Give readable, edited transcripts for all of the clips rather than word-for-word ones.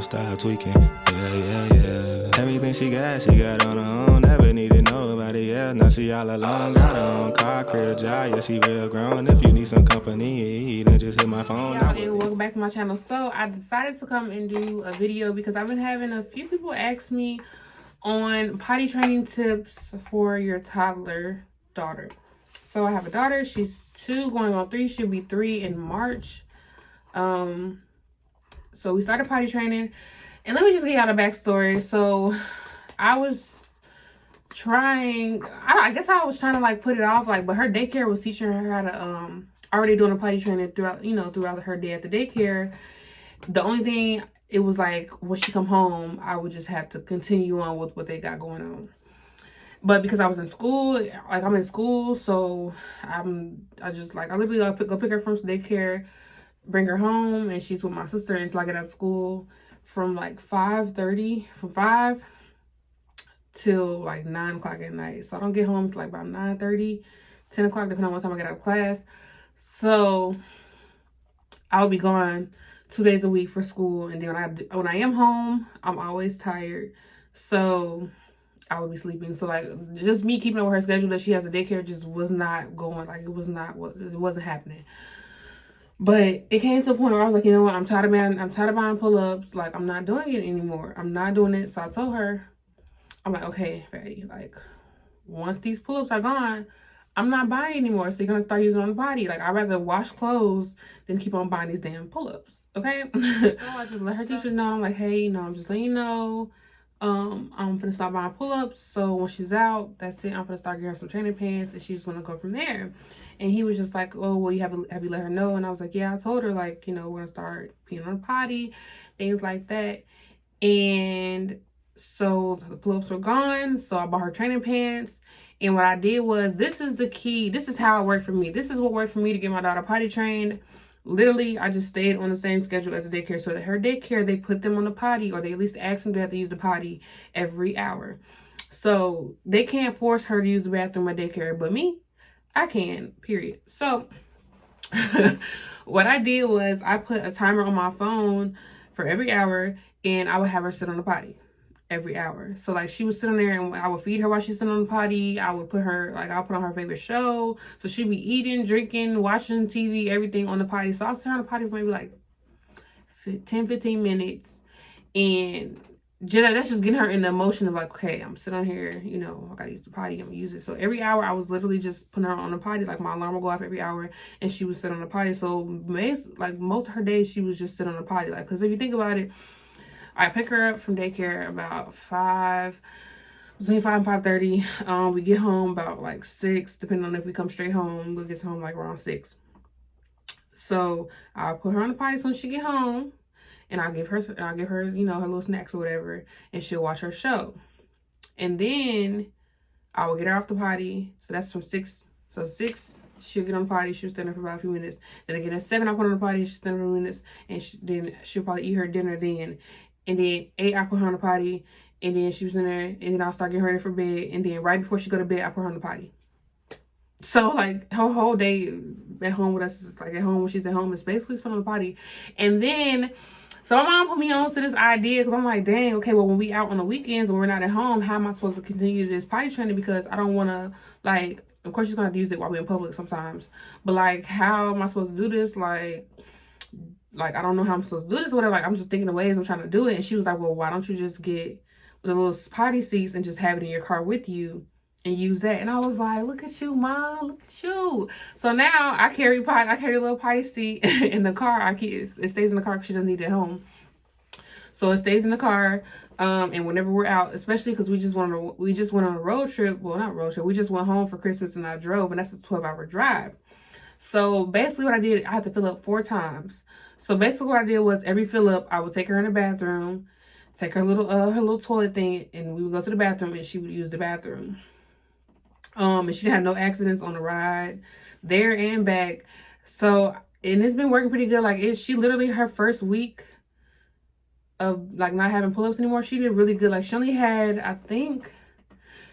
so style tweaking. Yeah. Everything she got on her own. Never needed nobody, yeah. Now she all alone. Got her own car, crib, job, yeah, she real grown. If you need some company, then just hit my phone. Hey y'all, and welcome back to my channel. So I decided to come and do a video because I've been having a few people ask me on potty training tips for your toddler daughter. So I have a daughter, she's 2 going on 3, she'll be 3 in March. So we started potty training, and let me just give y'all the backstory. So I was trying, I guess I was trying to like put it off, like, but her daycare was teaching her how to already doing a potty training throughout, throughout her day at the daycare. The only thing, it was like when she come home, I would just have to continue on with what they got going on. But because I was in school, like I'm in school, so I literally go pick her from daycare, bring her home, and she's with my sister until I get out of school from like 5:30, from 5 till like 9 o'clock at night. So I don't get home until like about 9:30, 10 o'clock, depending on what time I get out of class. So I'll be gone 2 days a week for school, and then when I am home, I'm always tired, so I would be sleeping. So like just me keeping up with her schedule that she has a daycare just was not going, like it wasn't happening. But it came to a point where I was like, you know what, I'm tired of buying pull-ups. Like, I'm not doing it anymore. I'm not doing it. So I told her, I'm like, okay, Fatty, like once these pull-ups are gone, I'm not buying anymore. So you're gonna start using it on the body. Like, I'd rather wash clothes than keep on buying these damn pull-ups. Okay. So I just let her teacher know. I'm like, hey, I'm just letting you know, I'm gonna stop buying pull-ups. So when she's out, that's it. I'm gonna start getting her some training pants, and she's gonna go from there. And he was just like, oh, well, have you let her know? And I was like, yeah, I told her, like, we're gonna start peeing on the potty, things like that. And so the pull-ups were gone, so I bought her training pants. And what I did was, this is the key, this is how it worked for me, this is what worked for me to get my daughter potty trained. Literally, I just stayed on the same schedule as the daycare. So at her daycare, they put them on the potty, or they at least ask them to have to use the potty every hour. So they can't force her to use the bathroom at daycare, but me, I can, period. So what I did was I put a timer on my phone for every hour, and I would have her sit on the potty every hour. So like she was sitting there, and I would feed her while she's sitting on the potty. I would put her, like, I'll put on her favorite show. So she'd be eating, drinking, watching TV, everything on the potty. So I was sitting on the potty for maybe like 10-15 minutes. And that's just getting her in the emotion of like, okay, I'm sitting on here, I gotta use the potty, I'm gonna use it. So every hour I was literally just putting her on the potty. Like, my alarm would go off every hour, and she would sit on the potty. So most of her days she was just sitting on the potty. Like, because if you think about it, I pick her up from daycare about 5, between 5 and 5:30. We get home about like 6, depending on if we come straight home. We'll get home like around 6. So I'll put her on the potty as soon as she get home, and I'll give her, her little snacks or whatever, and she'll watch her show. And then I will get her off the potty. So that's from 6. So 6, she'll get on the potty. She'll stand there for about a few minutes. Then again at 7, I put her on the potty. She'll stand there for a few minutes, and then she'll probably eat her dinner then. And then 8, I put her on the potty, and then she was in there, and then I'll start getting her ready for bed. And then right before she go to bed, I put her on the potty. So like her whole day at home with us is like, at home when she's at home, is basically spent on the potty. And then, so my mom put me on to this idea, because I'm like, dang, okay, well, when we out on the weekends, when we're not at home, how am I supposed to continue this potty training? Because I don't want to, like, of course she's going to have to use it while we're in public sometimes. But like, how am I supposed to do this? Like, I don't know how I'm supposed to do this or whatever. Like, I'm just thinking of ways I'm trying to do it. And she was like, well, why don't you just get the little potty seats and just have it in your car with you and use that? And I was like, look at you, Mom, look at you. So now I carry a little potty seat in the car. It stays in the car because she doesn't need it at home. So it stays in the car. And whenever we're out, especially because we just went on a road trip. Well, not road trip. We just went home for Christmas, and I drove, and that's a 12-hour drive. So basically what I did, I had to fill up 4 times. So basically what I did was, every fill up, I would take her in the bathroom, take her little toilet thing, and we would go to the bathroom, and she would use the bathroom. And she didn't have no accidents on the ride there and back. So, and it's been working pretty good. Like, she literally, her first week of like not having pull-ups anymore, she did really good. Like, she only had, I think,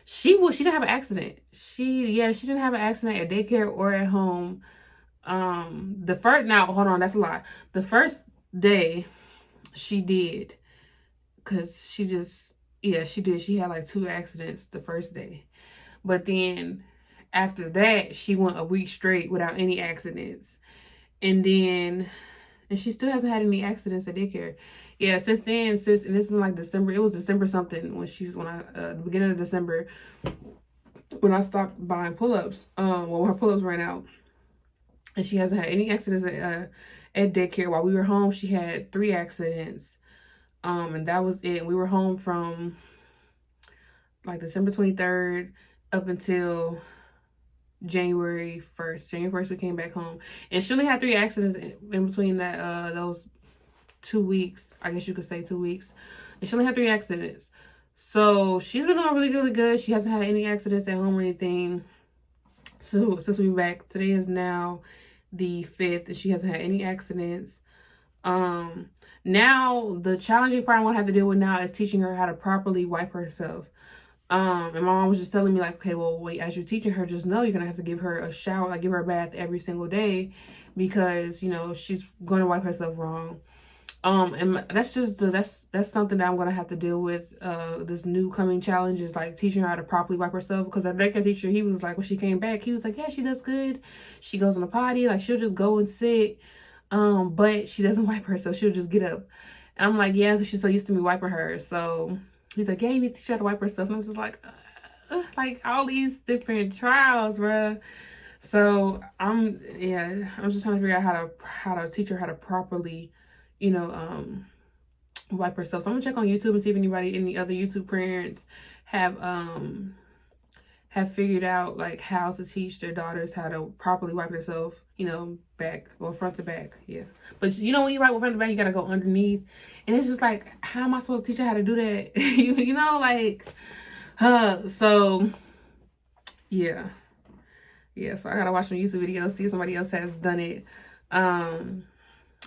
she didn't have an accident. She didn't have an accident at daycare or at home. Now hold on, that's a lie. The first day she did, because she just, yeah, she did. She had like 2 accidents the first day. But then after that, she went a week straight without any accidents. And she still hasn't had any accidents at daycare. Yeah, since then, and this was like December, it was December something the beginning of December, when I stopped buying pull-ups, her pull-ups ran out. And she hasn't had any accidents at daycare. While we were home, she had 3 accidents. And that was it. We were home from like December 23rd up until January 1st. January 1st, we came back home. And she only had 3 accidents in between those 2 weeks. I guess you could say 2 weeks. And she only had 3 accidents. So she's been doing really, really good. She hasn't had any accidents at home or anything. So since we're back, today is now the 5th, and she hasn't had any accidents. Now the challenging part I'm gonna have to deal with now is teaching her how to properly wipe herself. And my mom was just telling me, like, okay, well, wait, as you're teaching her, just know you're gonna have to give her a shower, like give her a bath every single day, because, you know, she's gonna wipe herself wrong. And that's just that's something that I'm gonna have to deal with. This new coming challenge is like teaching her how to properly wipe herself, because our daycare teacher, he was like, when she came back, he was like, yeah, she does good. She goes on the potty, like she'll just go and sit, but she doesn't wipe herself. She'll just get up. And I'm like, yeah, because she's so used to me wiping her. So he's like, yeah, you need to teach her how to wipe herself. And I'm just like all these different trials, bruh. So I'm just trying to figure out how to teach her how to properly, you know, wipe herself. So I'm gonna check on YouTube and see if any other YouTube parents have figured out like how to teach their daughters how to properly wipe themselves, you know, back or front to back. Yeah. But you know, when you wipe front to back, you gotta go underneath. And it's just like, how am I supposed to teach her how to do that? you know, like so yeah. Yeah, so I gotta watch some YouTube videos, see if somebody else has done it.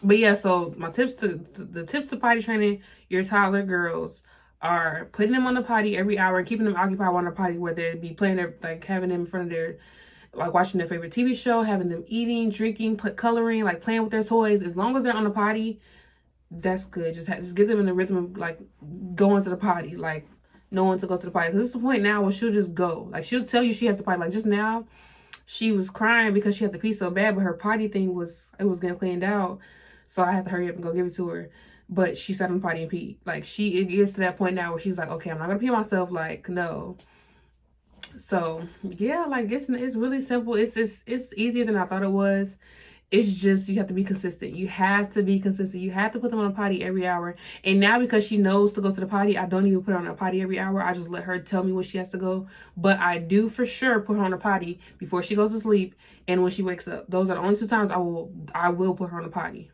But yeah, so my tips to potty training your toddler girls are putting them on the potty every hour and keeping them occupied on the potty, whether it be playing their, like having them in front of their, like watching their favorite TV show, having them eating, drinking, coloring, like playing with their toys. As long as they're on the potty, that's good. Just get them in the rhythm of like going to the potty, like knowing to go to the potty. Because it's the point now where she'll just go. Like she'll tell you she has to potty. Like just now, she was crying because she had to pee so bad, but her potty thing was getting cleaned out. So I had to hurry up and go give it to her. But she sat on the potty and peed. Like it gets to that point now where she's like, okay, I'm not gonna pee myself. Like, no. So yeah, like it's really simple. It's easier than I thought it was. It's just, you have to be consistent. You have to be consistent. You have to put them on a potty every hour. And now because she knows to go to the potty, I don't even put her on a potty every hour. I just let her tell me when she has to go. But I do for sure put her on a potty before she goes to sleep and when she wakes up. Those are the only 2 times I will put her on a potty.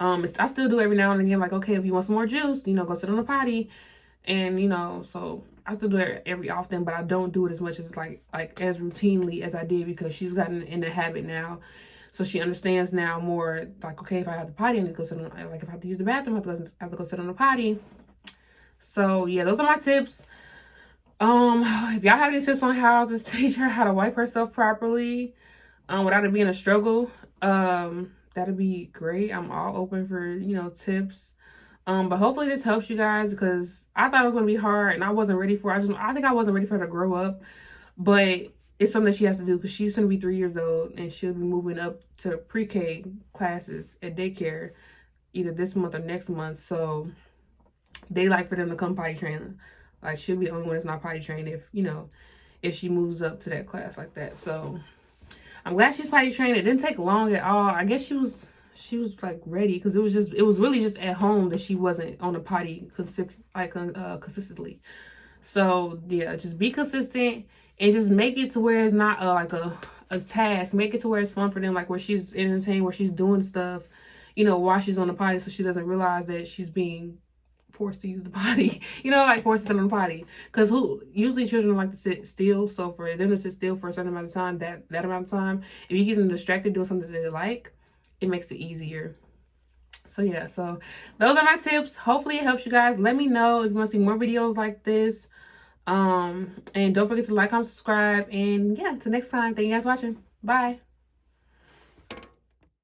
I still do every now and again, like, okay, if you want some more juice, you know, go sit on the potty. And, you know, so I still do it every often, but I don't do it as much as like as routinely as I did, because she's gotten in the habit now. So she understands now more, like, okay, if I have the potty, I need to go sit on, like, if I have to use the bathroom, I have to go sit on the potty. So yeah, those are my tips. If y'all have any tips on how to teach her how to wipe herself properly, without it being a struggle, that'd be great. I'm all open for, you know, tips. But hopefully this helps you guys, because I thought it was gonna be hard and I wasn't ready for it. I think I wasn't ready for her to grow up, but it's something that she has to do, because she's gonna be 3 years old and she'll be moving up to pre-K classes at daycare either this month or next month. So they like for them to come potty train. Like she'll be the only one that's not potty trained if she moves up to that class like that. So I'm glad she's potty trained. It didn't take long at all. I guess she was like ready, because it was really just at home that she wasn't on the potty consistently. So yeah, just be consistent and just make it to where it's not like a task. Make it to where it's fun for them, like where she's entertained, where she's doing stuff, you know, while she's on the potty, so she doesn't realize that she's being forced to use the potty, you know, like forced to sit on the potty. Because usually children like to sit still, so for them to sit still for a certain amount of time, that amount of time, if you get them distracted doing something that they like, it makes it easier. So yeah, so those are my tips. Hopefully it helps you guys. Let me know if you want to see more videos like this. And don't forget to like, comment, subscribe, and yeah, until next time, thank you guys for watching. Bye.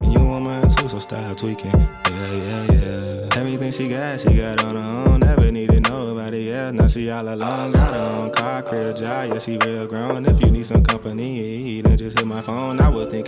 You want mine too, so stop tweaking. Yeah, yeah, yeah. Everything she got on her own. Never needed nobody else. Now she all alone. Got her own car, crib, job. Yeah, she real grown. If you need some company, then just hit my phone. I was thinking.